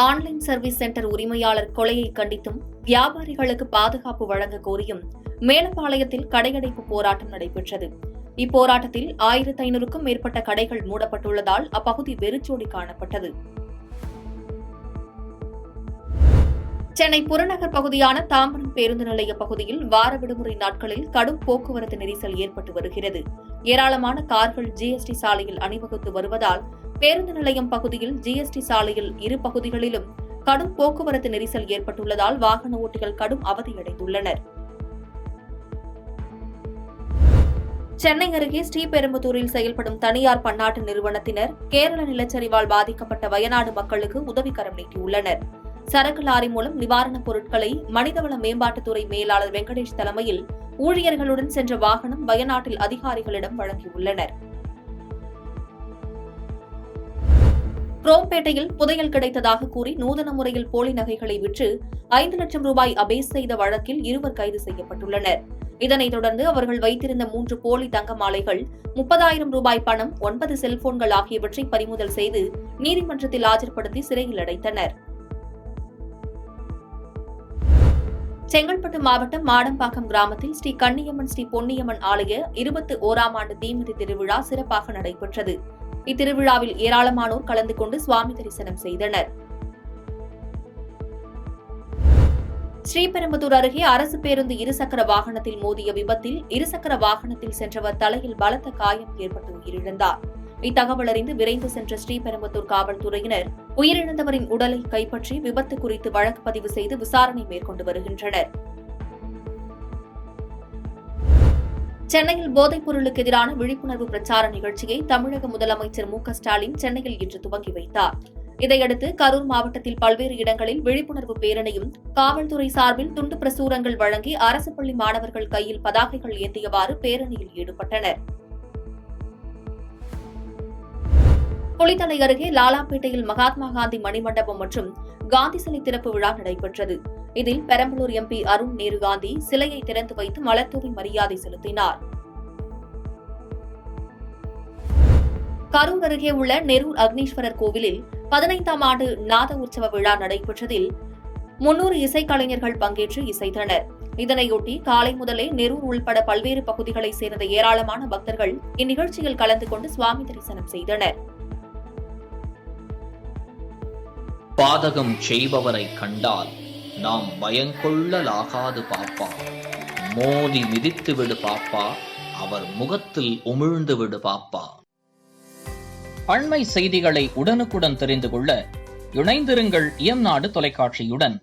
Online service centre உரிமையாளர் கொலையை கண்டித்தும் வியாபாரிகளுக்கு பாதுகாப்பு வழங்க கோரியும் மேலப்பாளையத்தில் கடையடைப்பு போராட்டம் நடைபெற்றது. இப்போராட்டத்தில் 1500க்கும் மேற்பட்ட கடைகள் மூடப்பட்டுள்ளதால் அப்பகுதி வெறிச்சோடி காணப்பட்டது. சென்னை புறநகர் பகுதியான தாம்பரம் பேருந்து நிலைய பகுதியில் வார விடுமுறை நாட்களில் கடும் போக்குவரத்து நெரிசல் ஏற்பட்டு வருகிறது. ஏராளமான கார்கள் ஜிஎஸ்டி சாலையில் அணிவகுத்து வருவதால் பேருந்து நிலையம் பகுதியில் ஜிஎஸ்டி சாலையில் இரு பகுதிகளிலும் கடும் போக்குவரத்து நெரிசல் ஏற்பட்டுள்ளதால் வாகன ஓட்டிகள் கடும் அவதியடைந்துள்ளனர். சென்னை அருகே ஸ்ரீபெரும்புதூரில் செயல்படும் தனியார் பன்னாட்டு நிறுவனத்தினர் கேரள நிலச்சரிவால் பாதிக்கப்பட்ட வயநாடு மக்களுக்கு உதவிக்கரம் நீட்டியுள்ளனர். சரக்கு லாரி மூலம் நிவாரணப் பொருட்களை மனிதவள மேம்பாட்டுத்துறை மேலாளர் வெங்கடேஷ் தலைமையில் ஊழியர்களுடன் சென்ற வாகனம் வயநாட்டில் அதிகாரிகளிடம் வழங்கியுள்ளனர். குரோம்பேட்டையில் புதையல் கிடைத்ததாக கூறி நூதன முறையில் போலி நகைகளை விற்று 5 லட்சம் ரூபாய் அபேஸ் செய்த வழக்கில் 2 கைது செய்யப்பட்டுள்ளனர். இதனைத் தொடர்ந்து அவர்கள் வைத்திருந்த 3 போலி தங்க மாலைகள், 30,000 ரூபாய் பணம், 9 செல்போன்கள் ஆகியவற்றை பறிமுதல் செய்து நீதிமன்றத்தில் ஆஜர்படுத்தி சிறையில் அடைத்தனர். செங்கல்பட்டு மாவட்டம் மாடம்பாக்கம் கிராமத்தில் ஸ்ரீ கன்னியம்மன் ஸ்ரீ பொன்னியம்மன் ஆலய 21ஆம் ஆண்டு தீமிதி திருவிழா சிறப்பாக நடைபெற்றது. இத்திருவிழாவில் ஏராளமானோர் கலந்து கொண்டு சுவாமி தரிசனம் செய்தனர். ஸ்ரீபெரும்புதூர் அருகே அரசு பேருந்து இருசக்கர வாகனத்தில் மோதிய விபத்தில் இருசக்கர வாகனத்தில் சென்றவர் தலையில் பலத்த காயம் ஏற்பட்டு உயிரிழந்தார். இத்தகவல் அறிந்து விரைந்து சென்ற ஸ்ரீபெரும்புதூர் காவல்துறையினர் உயிரிழந்தவரின் உடலை கைப்பற்றி விபத்து குறித்து வழக்கு பதிவு செய்து விசாரணை மேற்கொண்டு வருகின்றனர். சென்னையில் போதைப் பொருளுக்கு எதிரான விழிப்புணர்வு பிரச்சார நிகழ்ச்சியை தமிழக முதலமைச்சர் மு.க.ஸ்டாலின் சென்னையில் இன்று துவங்கி வைத்தார். இதையடுத்து கரூர் மாவட்டத்தில் பல்வேறு இடங்களில் விழிப்புணர்வு பேரணியும் காவல்துறை சார்பில் துண்டு பிரசுரங்கள் வழங்கி அரசு பள்ளி மாணவர்கள் கையில் பதாகைகள் ஏந்தியவாறு பேரணியில் ஈடுபட்டனர். குளித்தலை அருகே லாலாப்பேட்டையில் மகாத்மா காந்தி மணிமண்டபம் மற்றும் காந்தி சிலை திறப்பு விழா நடைபெற்றது. இதில் பெரம்பலூர் எம்பி அருண் நேரு காந்தி சிலையை திறந்து வைத்து மலர்தூவி மரியாதை செலுத்தினார். கரூர் அருகே உள்ள நெரூர் அக்னீஸ்வரர் கோவிலில் 15ஆம் ஆண்டு நாத உற்சவ விழா நடைபெற்றதில் 300 இசைக்கலைஞர்கள் பங்கேற்று இசைத்தனர். இதனையொட்டி காலை முதலே நெரூர் உள்பட பல்வேறு பகுதிகளைச் சேர்ந்த ஏராளமான பக்தர்கள் இந்நிகழ்ச்சியில் கலந்து கொண்டு சுவாமி தரிசனம் செய்தனர். பாதகம் செய்பவரை கண்டால் நாம் பயங்கொள்ளலாகாது பாப்பா, மோதி மிதித்து விடு பாப்பா, அவர் முகத்தில் உமிழ்ந்து விடு பாப்பா. அண்மை செய்திகளை உடனுக்குடன் தெரிந்து கொள்ள இணைந்திருங்கள் இயம்நாடு தொலைக்காட்சியுடன்.